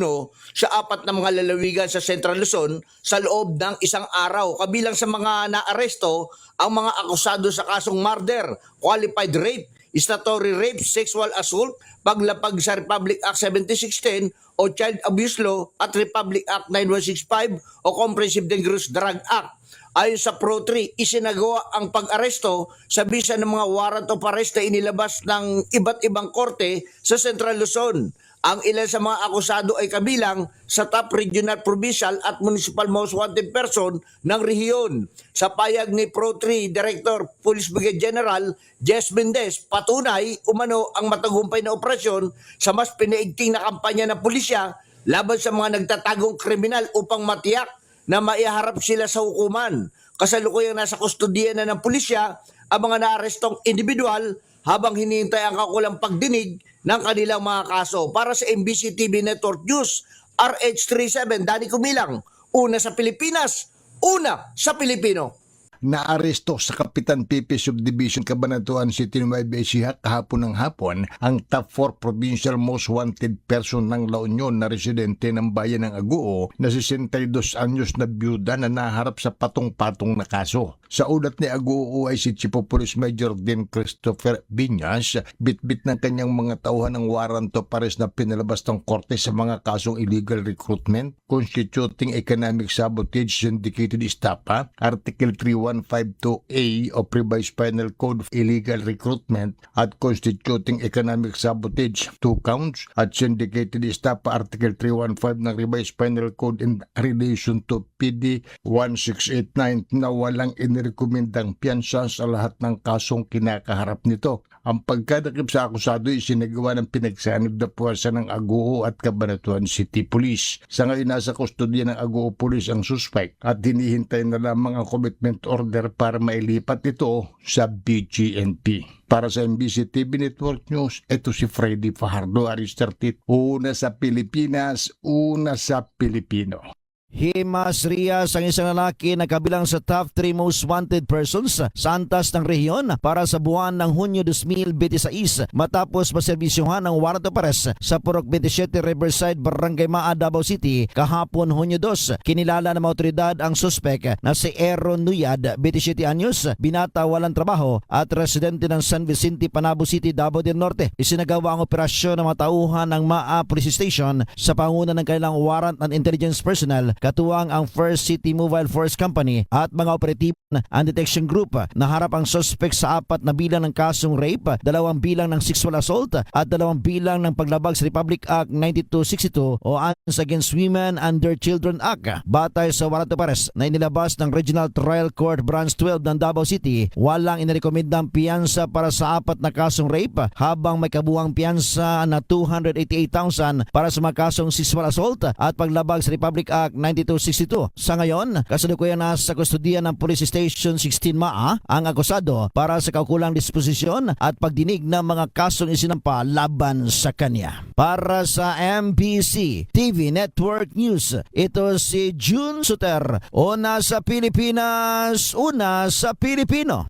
sa 4 na mga lalawigan sa Central Luzon sa loob ng isang araw. Kabilang sa mga naaresto ang mga akusado sa kasong murder, qualified rape, statutory rape, sexual assault, paglapag sa Republic Act 7610 o Child Abuse Law at Republic Act 9165 o Comprehensive Dangerous Drug Act. Ayon sa Pro 3, isinagawa ang pag-aresto sa bisa ng mga warrant of arrest na inilabas ng iba't ibang korte sa Central Luzon. Ang ilan sa mga akusado ay kabilang sa top regional, provincial at municipal most wanted person ng rehiyon. Sa payag ni Pro 3 Director Police Brigade General Jess Mendez, patunay umano ang matagumpay na operasyon sa mas pinaigting na kampanya ng pulisya laban sa mga nagtatagong kriminal upang matiyak na maiharap sila sa hukuman. Kasalukuyang nasa kustodiya na ng pulisya ang mga naarestong individual habang hinihintay ang kakulang pagdinig ng kanilang mga kaso. Para sa MBC TV Network News, RH37, Danny Kumilang, una sa Pilipinas, una sa Pilipino. Naaresto sa Kapitan Pepe Subdivision, Cabanatuan City, Nueva Ecija kahapon ng hapon ang top 4 provincial most wanted person ng La Union na residente ng bayan ng Aguo na 62 anyos na byuda na naharap sa patong-patong na kaso. Sa ulat ni Aguo ay si Chief of Police Major Dean Christopher Viñas, bitbit ng kanyang mga tauhan ng warrant of arrest na pinalabas ng korte sa mga kasong illegal recruitment, constituting economic sabotage, syndicated estafa, Article 3152A of Revised Penal Code of Illegal Recruitment at constituting economic sabotage, 2 counts, at syndicated estafa, Article 315 ng Revised Penal Code in relation to PD 1689 na walang inirekomendang piyansa sa lahat ng kasong kinakaharap nito. Ang pagkadakip sa akusado ay sinagawa ng pinagsanib na puwersa ng Aguo at Cabanatuan City Police. Sa ngayon, nasa kustodiya ng Aguo Police ang suspect at hinihintay na lamang ang commitment order para mailipat ito sa BGNP. Para sa MBC TV Network News, ito si Freddy Fajardo, RH13, una sa Pilipinas, una sa Pilipino. Himas Rias ang isang lalaki na kabilang sa top 3 most wanted persons sa antas ng rehiyon para sa buwan ng Hunyo 2026 matapos maserbisyuhan ng warrant of arrest sa Purok 27 Riverside, Barangay Maa, Davao City kahapon Hunyo 2. Kinilala ng mga otoridad ang suspek na si Aaron Nuyad, 27 anyos, binata walang trabaho at residente ng San Vicente, Panabo City, Davao del Norte. Isinagawa ang operasyon ng mga tauhan ng Maa Police Station sa panguna ng kailang warrant and intelligence personnel, katuwang ang First City Mobile Force Company at mga operatibo and detection group. Naharap ang suspect sa 4 na bilang ng kasong rape, 2 bilang ng sexual assault at 2 bilang ng paglabag sa Republic Act 9262 o Arms Against Women and Their Children Act. Batay sa warrant of arrest na inilabas ng Regional Trial Court Branch 12 ng Davao City, walang inirekomendang piyansa para sa 4 na kasong rape, habang may kabuuang piyansa na 288,000 para sa mga kasong sexual assault at paglabag sa Republic Act 9262. Sa ngayon, kasalukuyan na sa kustudiya ng Police Station 16 Maa ang akusado para sa kaukulang disposisyon at pagdinig ng mga kasong isinampa laban sa kanya. Para sa MBC TV Network News, ito si June Suter. Una sa Pilipinas, una sa Pilipino.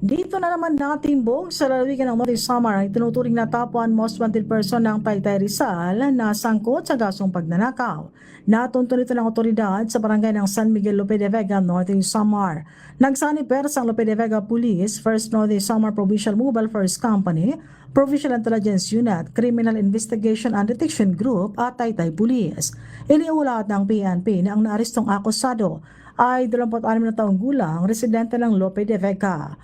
Dito na naman natin buong sa lalawigan ng Monte Samar ay tinuturing na top 1 most wanted person ng Taytay Rizal na sangkot sa gasong pagnanakaw. Natunto nito ng otoridad sa barangay ng San Miguel, Lope de Vega, Norte Samar. Nagsani pers ang Lope de Vega Police, First Norte Samar Provincial Mobile Force Company, Provincial Intelligence Unit, Criminal Investigation and Detection Group at Taytay Police. Iniulat ng PNP na ang naarestong akusado ay 26 na taong gulang, residente ng Lope de Vega.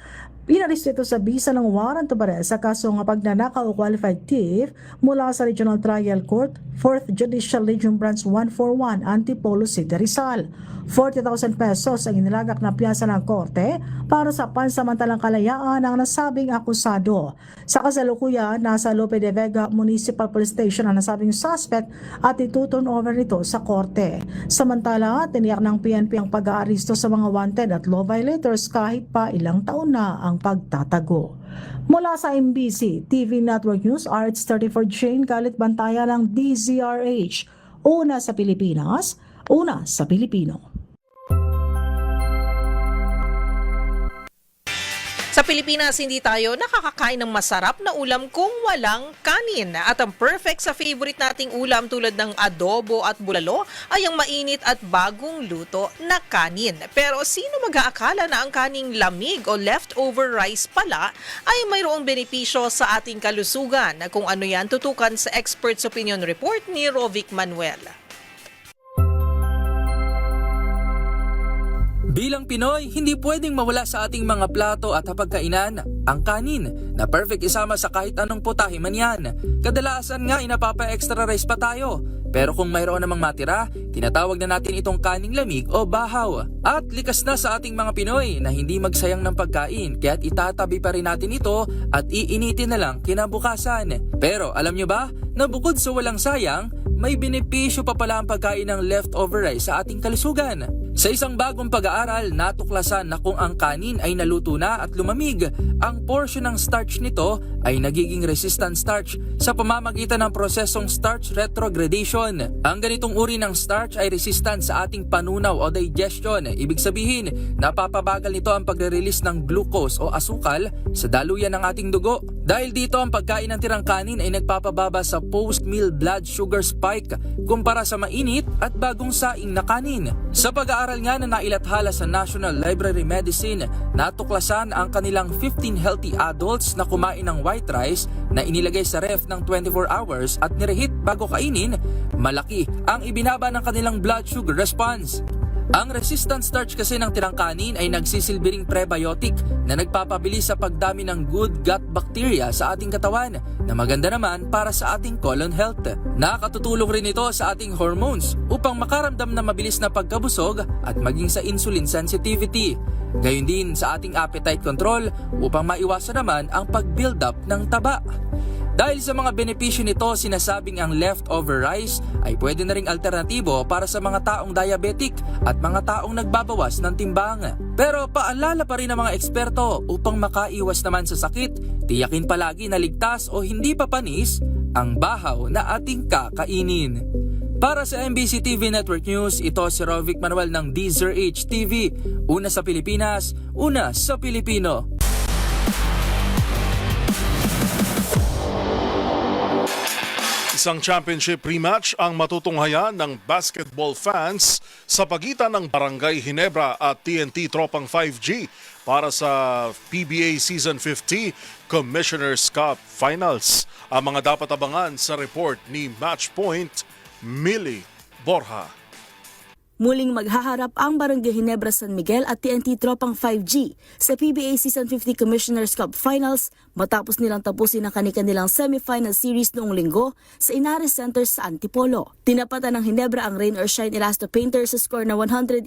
Inaresto ito sa bisa ng warrant of arrest sa kasong pagnanakaw o qualified thief mula sa Regional Trial Court, 4th Judicial Legion Branch 141, Antipolo City, Rizal. 40,000 pesos ang inilagak na piyasa ng korte para sa pansamantalang kalayaan ng nasabing akusado. Sa kasalukuyan, nasa Lope de Vega Municipal Police Station ang nasabing suspect at ituturn over nito sa korte. Samantala, tiniyak ng PNP ang pag-aaresto sa mga wanted at law violators kahit pa ilang taon na ang pagtatago. Mula sa MBC TV Network News, RH34 Jane Galit Bantaya ng DZRH. Una sa Pilipinas, una sa Pilipino. Sa Pilipinas, hindi tayo nakakakain ng masarap na ulam kung walang kanin. At ang perfect sa favorite nating ulam tulad ng adobo at bulalo ay ang mainit at bagong luto na kanin. Pero sino mag-aakala na ang kaning lamig o leftover rice pala ay mayroong benepisyo sa ating kalusugan? Kung ano yan, tutukan sa Expert's Opinion Report ni Rovic Manuel. Bilang Pinoy, hindi pwedeng mawala sa ating mga plato at hapagkainan ang kanin na perfect isama sa kahit anong putahe man yan. Kadalasan nga inapapa-extra rice pa tayo. Pero kung mayroon namang matira, tinatawag na natin itong kaning lamig o bahaw. At likas na sa ating mga Pinoy na hindi magsayang ng pagkain, kaya't itatabi pa rin natin ito at iinitin na lang kinabukasan. Pero alam nyo ba na bukod sa walang sayang, may benepisyo pa pala ang pagkain ng leftover rice sa ating kalusugan. Sa isang bagong pag-aaral, natuklasan na kung ang kanin ay naluto na at lumamig, ang portion ng starch nito ay nagiging resistant starch sa pamamagitan ng prosesong starch retrogradation. Ang ganitong uri ng starch ay resistant sa ating panunaw o digestion. Ibig sabihin, napapabagal nito ang pagre-release ng glucose o asukal sa daluyan ng ating dugo. Dahil dito, ang pagkain ng tirang kanin ay nagpapababa sa post-meal blood sugar spike kumpara sa mainit at bagong saing na kanin. Sa pag-aaral nga na nailathala sa National Library Medicine, natuklasan ang kanilang 15 healthy adults na kumain ng white rice na inilagay sa ref ng 24 hours at nirehit bago kainin, malaki ang ibinaba ng kanilang blood sugar response. Ang resistant starch kasi ng tirang kanin ay nagsisilbing prebiotic na nagpapabilis sa pagdami ng good gut bacteria sa ating katawan na maganda naman para sa ating colon health. Nakatutulong rin ito sa ating hormones upang makaramdam na mabilis na pagkabusog at maging sa insulin sensitivity. Gayon din sa ating appetite control upang maiwasan naman ang pag-build up ng taba. Dahil sa mga benepisyo nito, sinasabing ang leftover rice ay pwede na ring alternatibo para sa mga taong diabetic at mga taong nagbabawas ng timbang. Pero paalala pa rin ng mga eksperto, upang makaiwas naman sa sakit, tiyakin palagi na ligtas o hindi papanis ang bahaw na ating kakainin. Para sa MBC TV Network News, ito si Rovic Manuel ng DZRH TV. Una sa Pilipinas, una sa Pilipino. Isang championship rematch ang matutunghayan ng basketball fans sa pagitan ng Barangay Ginebra at TNT Tropang 5G para sa PBA Season 50 Commissioner's Cup Finals. Ang mga dapat abangan sa report ni Matchpoint, Millie Borja. Muling maghaharap ang Barangay Ginebra San Miguel at TNT Tropang 5G sa PBA Season 50 Commissioner's Cup Finals matapos nilang tapusin ang kanilang semifinal series noong linggo sa Inares Center sa Antipolo. Tinapatan ng Ginebra ang Rain or Shine Elasto Painters sa score na 118-107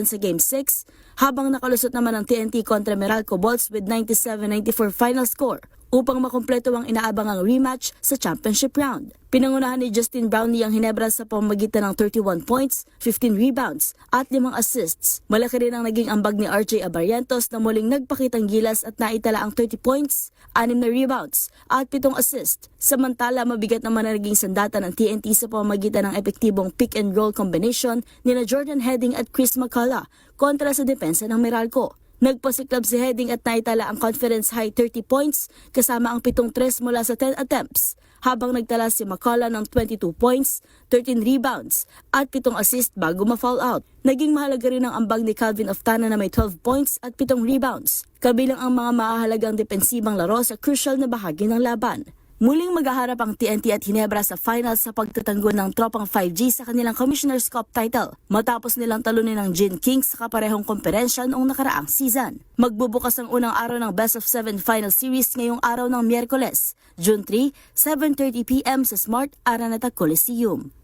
sa Game 6 habang nakalusot naman ang TNT kontra Meralco Bolts with 97-94 final score upang makumpleto ang inaabangang rematch sa championship round. Pinangunahan ni Justin Brownlee ang Ginebra sa pamamagitan ng 31 points, 15 rebounds at 5 assists. Malaki rin ang naging ambag ni RJ Abarrientos na muling nagpakitang gilas at naitala ang 30 points, 6 na rebounds at 7 assists. Samantala, mabigat naman na naging sandata ng TNT sa pamamagitan ng epektibong pick and roll combination nina Jordan Heading at Chris McCullough kontra sa depensa ng Meralco. Nagpasiklab si Heading at naitala ang conference high 30 points kasama ang 7 tres mula sa 10 attempts habang nagtala si McCullough ng 22 points, 13 rebounds at 7 assist bago ma-foul out. Naging mahalaga rin ang ambag ni Calvin Oftana na may 12 points at 7 rebounds, kabilang ang mga mahalagang depensibang laro sa crucial na bahagi ng laban. Muling maghaharap ang TNT at Ginebra sa finals sa pagtatanggol ng Tropang 5G sa kanilang Commissioner's Cup title matapos nilang talunin ng Gin Kings sa kaparehong komperensya noong nakaraang season. Magbubukas ang unang araw ng Best of 7 Final Series ngayong araw ng Miyerkules, June 3, 7:30 p.m. sa Smart Araneta Coliseum.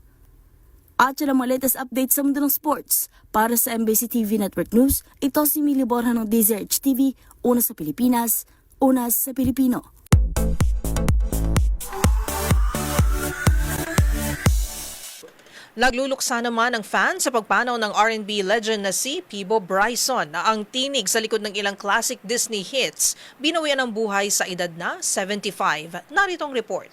At yun ang mga latest updates sa mundo ng sports. Para sa MBC TV Network News, ito si Millie Borja ng DZRH TV, una sa Pilipinas, una sa Pilipino. Nagluluksa naman ang fans sa pagpanaw ng R&B legend na si Peabo Bryson na ang tinig sa likod ng ilang classic Disney hits, binawian ng buhay sa edad na 75. Narito ang report.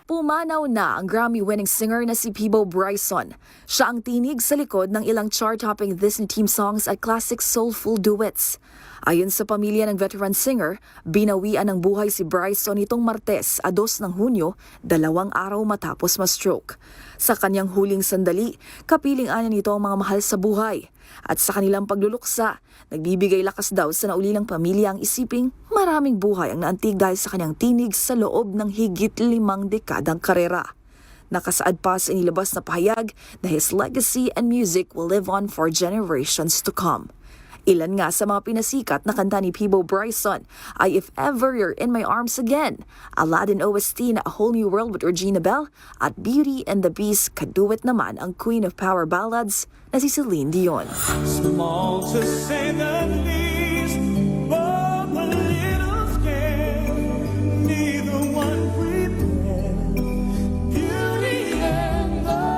Pumanaw na ang Grammy-winning singer na si Peabo Bryson. Siya ang tinig sa likod ng ilang chart-topping Disney theme songs at classic soulful duets. Ayon sa pamilya ng veteran singer, binawian ng buhay si Bryson nitong Martes, 2 ng Hunyo, 2 araw matapos ma-stroke. Sa kanyang huling sandali, kapiling-anan nito ang mga mahal sa buhay. At sa kanilang pagluluksa, nagbibigay lakas daw sa naulilang pamilya ang isiping maraming buhay ang naantig dahil sa kanyang tinig sa loob ng higit 5 dekadang karera. Nakasaad pa sa inilabas na pahayag na his legacy and music will live on for generations to come. Ilan nga sa mga pinasikat na kanta ni Peabo Bryson ay If Ever You're in My Arms Again, Aladdin OST na A Whole New World with Regina Bell, at Beauty and the Beast kaduet naman ang Queen of Power Ballads na si Celine Dion. Small to say the least, but a little scared, neither one prepared, Beauty and the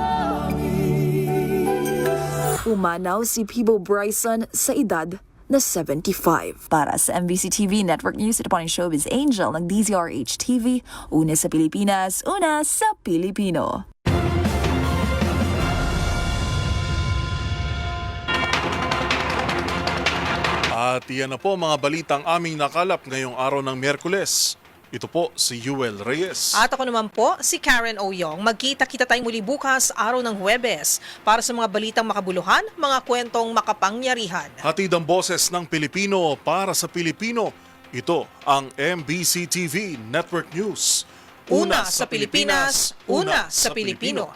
Beast. Umanaw si Peabo Bryson sa edad na 75. Para sa MBC TV Network News, ito po ang Showbiz Angel ng DZRH TV, una sa Pilipinas, una sa Pilipino. At iyan na po mga balitang aming nakalap ngayong araw ng Miyerkules. Ito po si Yuel Reyes. At ako naman po, si Karen Oyong. Magkita-kita tayong muli bukas, araw ng Huwebes, para sa mga balitang makabuluhan, mga kwentong makapangyarihan. Hatid ang boses ng Pilipino para sa Pilipino. Ito ang MBC TV Network News. Una sa Pilipinas, una sa Pilipino.